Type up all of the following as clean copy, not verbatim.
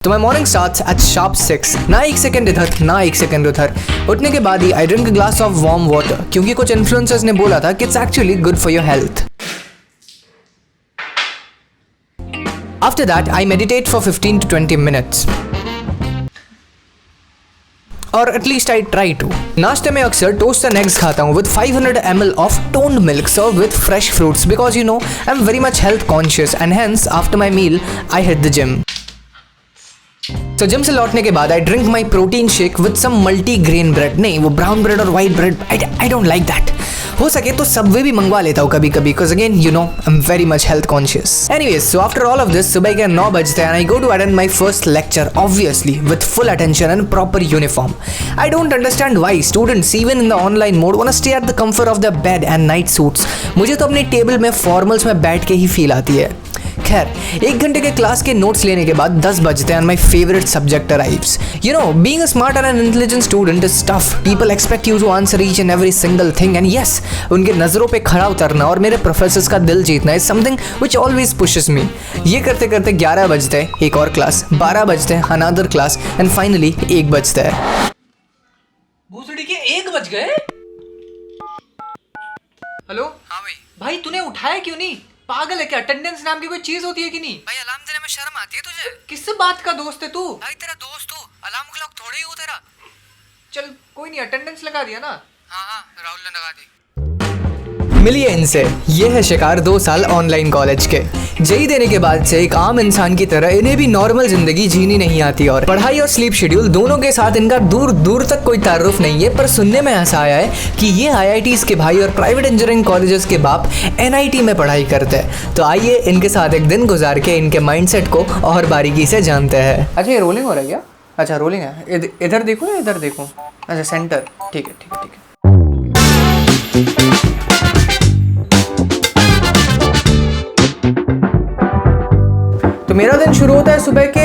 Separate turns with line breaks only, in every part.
तो my morning starts at sharp 6। ना एक सेकंड इधर ना एक सेकंड उधर। उठने के बाद ही I drink glass of warm water, क्योंकि कुछ इन्फ्लुएंसर्स ने बोला था कि it's actually good for your health. After that I meditate for 15 to 20 minutes, और एटलीस्ट आई ट्राई टू। नाश्ते में अक्सर टोस्ट एंड एग्स खाता हूँ with 500 ml of toned milk served with fresh fruits, because you know I am very much health conscious and hence after my meal I hit the gym. तो gym से लौटने के बाद I drink my protein shake with some multi grain bread. नहीं, वो brown bread और white bread I don't like that. हो सके तो सबवे भी मंगवा लेता हूँ कभी कभी, because again you know I am very much health conscious. Anyways, so after all of this सुबह के 9 बजते हैं and I go to attend my first lecture, obviously with full attention and proper uniform. I don't understand why students even in the online mode want to stay at the comfort of the bed and night suits. मुझे तो अपने table में formals में बैठ के ही feel आती है। खैर, 1 घंटे के क्लास के नोट्स लेने के बाद 10 बजते हैं and my favourite subject arrives. You know, being a smart and an intelligent student is tough. People expect you to answer each and every single thing, and yes, उनके नजरों पे खड़ा उतरना और मेरे प्रोफेसर्स का दिल जीतना is something which always pushes me. ये करते करते 11 बजते हैं, एक और क्लास, 12 बजते हैं, अनदर क्लास, एंड फाइनली 1 बजता है।
भूसड़ी के 1 बज गए। हेलो।
हाँ भाई।
भाई तूने उठाया क्यों नहीं? पागल है क्या? अटेंडेंस नाम की कोई चीज होती है कि नहीं?
भाई अलार्म देने में शर्म आती है तुझे?
किस बात का दोस्त है तू?
भाई तेरा दोस्त हूँ, अलार्म क्लॉक थोड़ी ही हूँ तेरा।
चल कोई नहीं, अटेंडेंस लगा दिया ना।
हाँ, राहुल ने लगा दी। मिलिए इनसे, ये है शिकार 2 साल ऑनलाइन कॉलेज के। जेई देने के बाद से एक आम इंसान की तरह इन्हें भी नॉर्मल जिंदगी जीनी नहीं आती, और पढ़ाई और स्लीप शेड्यूल दोनों के साथ इनका दूर दूर तक कोई तारुफ नहीं है। पर सुनने में ऐसा आया है कि ये IITs के भाई और प्राइवेट इंजीनियरिंग कॉलेजेस के बाप NIT में पढ़ाई करते हैं। तो आइए इनके साथ एक दिन गुजार के इनके माइंडसेट को और बारीकी से जानते हैं।
अच्छा, ये रोलिंग हो रहा है क्या? अच्छा रोलिंग है। इधर देखो या इधर देखो? अच्छा सेंटर, ठीक है ठीक है ठीक है। तो मेरा दिन शुरू होता है सुबह के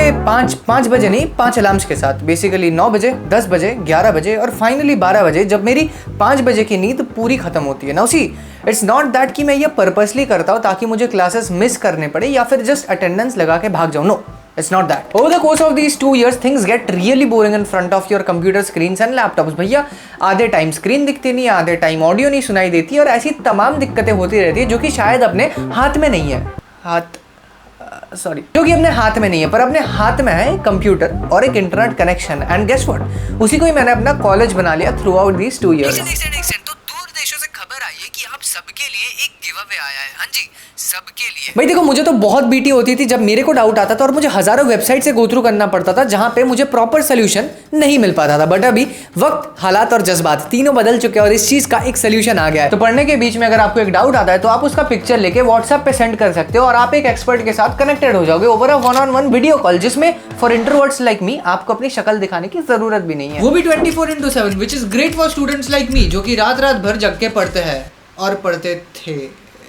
5 बजे, नहीं 5 अलार्म्स के साथ। बेसिकली 9 बजे, 10 बजे, 11 बजे और फाइनली 12 बजे, जब मेरी 5 बजे की नींद पूरी खत्म होती है। Now see, it's not that कि मैं ये पर्पसली करता हूँ ताकि मुझे क्लासेस मिस करने पड़े या फिर जस्ट अटेंडेंस लगा के भाग जाऊँ। No, it's not that. Over the course of these 2 years, things get really boring in front of your computer screens and laptops. भैया आधे टाइम स्क्रीन दिखती नहीं, आधे टाइम ऑडियो नहीं सुनाई देती, और ऐसी तमाम दिक्कतें होती रहती है जो कि शायद अपने हाथ में नहीं है। जो कि अपने हाथ में नहीं है, पर अपने हाथ में है कंप्यूटर और एक internet connection. And guess what, उसी को ही मैंने अपना कॉलेज बना लिया थ्रू आउट दीज 2 years.
तो दूर देशों से खबर आई है कि आप सबके लिए एक गिव अवे आया है। हाँ जी, सबके लिए।
भाई देखो, मुझे तो बहुत बीटी होती थी जब मेरे को डाउट आता था और मुझे हजारों वेबसाइट से गो थ्रू करना पड़ता था जहां पे मुझे प्रॉपर सोल्यूशन नहीं मिल पाता था। बट अभी वक्त, हालात और जज्बात तीनों बदल चुके हैं और इस चीज का एक सोल्यूशन आ गया है। तो पढ़ने के बीच में अगर आपको एक डाउट आता है तो आप उसका पिक्चर लेके व्हाट्सएप पे सेंड कर सकते हो और आप एक एक्सपर्ट के साथ कनेक्टेड हो जाओगे over a 1-on-1 video call, जिसमें फॉर इंट्रोवर्ट्स लाइक मी आपको अपनी शक्ल दिखाने की जरूरत भी नहीं है। वो भी 24/7, which is great for students like me जो कि रात रात भर जग के पढ़ते हैं और पढ़ते थे।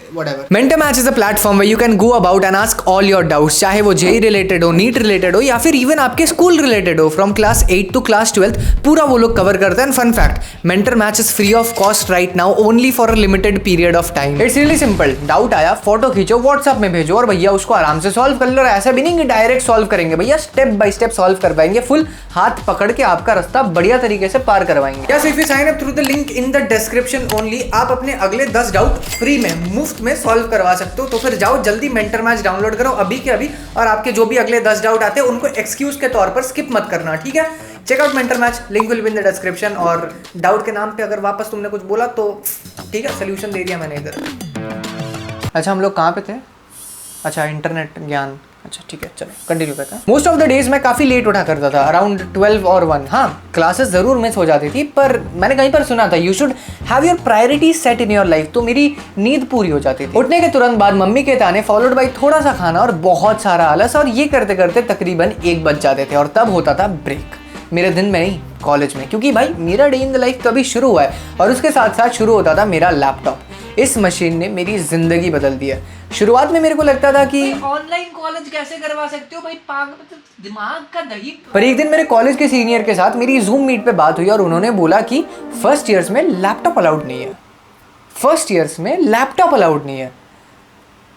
Whatever.
Mentor Match is a platform where you can go about and ask all your doubts, चाहे वो JEE रिलेटेड हो, नीट रिलेटेड हो या फिर इवन आपके स्कूल रिलेटेड हो। फ्रॉम क्लास 8 to क्लास 12 पूरा वो लोग कवर करते हैं। Fun fact, mentor match is free of cost right now, only for a limited period of time. It's really simple. Doubt आया, फोटो खींचो, व्हाट्सएप में भेजो और भैया उसको आराम से सॉल्व कर लो। ऐसा भी नहीं कि डायरेक्ट सॉल्व करेंगे, भैया स्टेप बाय स्टेप सॉल्व करवाएंगे, फुल हाथ पकड़ के आपका रास्ता बढ़िया तरीके से पार करवाएंगे। Yes, if you sign up through the link in the description only, आप अपने अगले 10 डाउट फ्री में, मुफ्त में सॉल्व करवा सकते हो। तो फिर जाओ जल्दी मेंटर मैच डाउनलोड करो अभी के अभी, और आपके जो भी अगले 10 डाउट आते हैं उनको एक्सक्यूज के तौर पर स्किप मत करना, ठीक है? Check out mentor match, link will be in the description. और डाउट के नाम पे अगर वापस तुमने कुछ बोला तो ठीक है, सोल्यूशन दे दिया मैंने इधर। अच्छा, हम लोग कहाँ पे थे? अच्छा, इंटरनेट ज्ञान। अच्छा ठीक है, चलो कंटिन्यू करते हैं। मोस्ट ऑफ द डेज मैं काफ़ी लेट उठा करता था, अराउंड 12 और 1। हाँ, क्लासेस ज़रूर मिस हो जाती थी, पर मैंने कहीं पर सुना था you should have your priority set in your life, तो मेरी नींद पूरी हो जाती थी। उठने के तुरंत बाद मम्मी के ताने फॉलोड बाई थोड़ा सा खाना और बहुत सारा आलस, और ये करते करते तकरीबन 1 बज जाते थे। और तब होता था ब्रेक, मेरे दिन में नहीं, कॉलेज में, क्योंकि भाई मेरा डे इन द लाइफ तो अभी शुरू हुआ है और उसके साथ साथ शुरू होता था मेरा लैपटॉप। इस मशीन ने मेरी जिंदगी बदल दी है। शुरुआत में मेरे को लगता था कि
ऑनलाइन कॉलेज कैसे करवा सकते हो भाई, पागल दिमाग का दही।
पर एक दिन मेरे कॉलेज के सीनियर के साथ मेरी जूम मीट पे बात हुई और उन्होंने बोला कि फर्स्ट ईयर्स में लैपटॉप अलाउड नहीं है। फर्स्ट ईयर्स में लैपटॉप अलाउड नहीं है।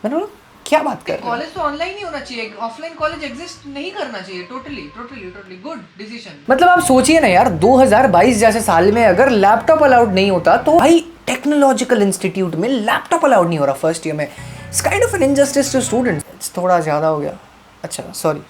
मैंने बोला
क्या बात कर रहे हो?
कॉलेज तो ऑनलाइन ही होना चाहिए, ऑफलाइन कॉलेज एग्जिस्ट नहीं करना चाहिए। Totally good decision.
मतलब आप सोचिए ना यार, 2022 जैसे साल में अगर लैपटॉप अलाउड नहीं होता तो भाई टेक्नोलॉजिकल इंस्टीट्यूट में लैपटॉप अलाउड नहीं हो रहा फर्स्ट ईयर में। It's kind of an injustice to students. थोड़ा ज़्यादा हो गया। अच्छा सॉरी,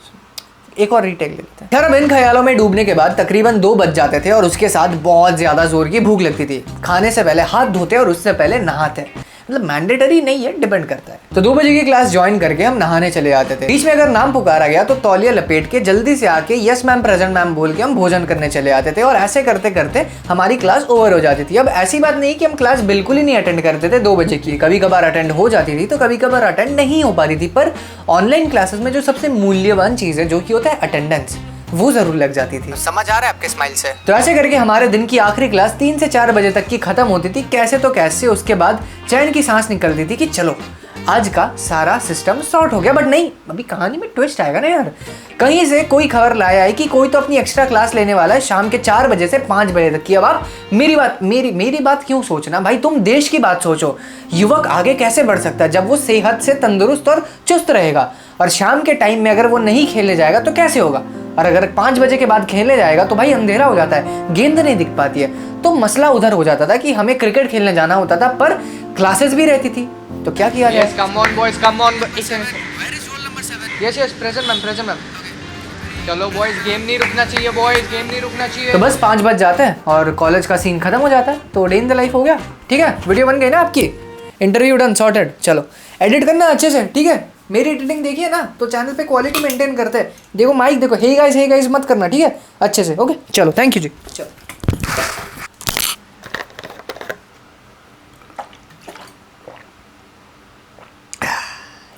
एक और रीटेक ले लेते हैं। यार अब इन ख्यालों में डूबने के बाद तकरीबन 2 बज जाते थे और उसके साथ बहुत ज़्यादा जोर की भूख लगती थी। खाने से पहले हाथ धोते और उससे पहले नहाते। मतलब मैंडेटरी नहीं है, डिपेंड करता है। तो 2 बजे की क्लास ज्वाइन करके हम नहाने चले जाते थे। बीच में अगर नाम पुकारा गया तो तौलिया लपेट के जल्दी से आके यस मैम प्रेजेंट मैम बोल के हम भोजन करने चले जाते थे और ऐसे करते करते हमारी क्लास ओवर हो जाती थी। अब ऐसी बात नहीं कि हम क्लास बिल्कुल ही नहीं अटेंड करते थे 2 बजे की, कभी कभार अटेंड हो जाती थी तो कभी कभार अटेंड नहीं हो पाती थी। पर ऑनलाइन क्लासेस में जो सबसे मूल्यवान चीज़ है जो कि होता है अटेंडेंस, वो जरूर लग जाती थी।
समझ आ रहा है आपके स्माइल से?
तो ऐसे करके हमारे दिन की आखिरी क्लास 3 से 4 बजे तक की खत्म होती थी कैसे तो कैसे। उसके बाद चैन की सांस निकलती थी कि चलो आज का सारा सिस्टम सॉर्ट हो गया। बट नहीं, अभी कहानी में ट्विस्ट आएगा ना यार। कहीं से कोई खबर लाया है कि कोई तो अपनी एक्स्ट्रा क्लास लेने वाला है शाम के 4 बजे से 5 बजे तक की। अब आप मेरी बात क्यों सोचना भाई, तुम देश की बात सोचो। युवक आगे कैसे बढ़ सकता है जब वो सेहत से तंदुरुस्त और चुस्त रहेगा, और शाम के टाइम में अगर वो नहीं खेलने जाएगा तो कैसे होगा। और अगर 5 बजे के बाद खेलने जाएगा तो भाई अंधेरा हो जाता है, गेंद नहीं दिख पाती है। तो मसला उधर हो जाता था कि हमें क्रिकेट खेलने जाना होता था पर क्लासेस भी रहती थी। तो क्या किया जाए?
Come on boys, come on. Yes present ma'am. चलो बॉयज, गेम नहीं रुकना चाहिए, गेम नहीं रुकना चाहिए।
तो बस 5 बज जाते हैं और कॉलेज का सीन खत्म हो जाता है। तो डे इन द लाइफ हो गया। ठीक है, वीडियो बन गई ना आपकी, इंटरव्यू डन, सॉर्टेड। चलो एडिट करना अच्छे से, ठीक है। मेरी एडिटिंग देखिए ना तो चैनल पे क्वालिटी मेंटेन करते हैं। देखो माइक देखो, हे गाइस मत करना, ठीक है, अच्छे से। ओके चलो, थैंक यू जी। चलो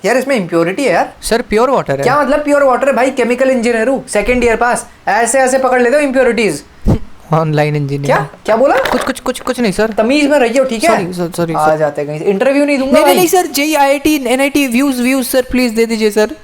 यार इसमें इम्प्योरिटी है यार।
सर प्योर वाटर है।
क्या मतलब प्योर वाटर है भाई? केमिकल इंजीनियर हूँ, 2nd ईयर पास, ऐसे पकड़ लेते हो इम्प्योरिटीज।
Online engineer.
क्या बोला?
कुछ नहीं सर।
तमीज में रहिए, ठीक है।
सॉरी
आ जाते कहीं इंटरव्यू नहीं दूंगा
नहीं sir. JEIT NIT views sir please दे दीजिए सर।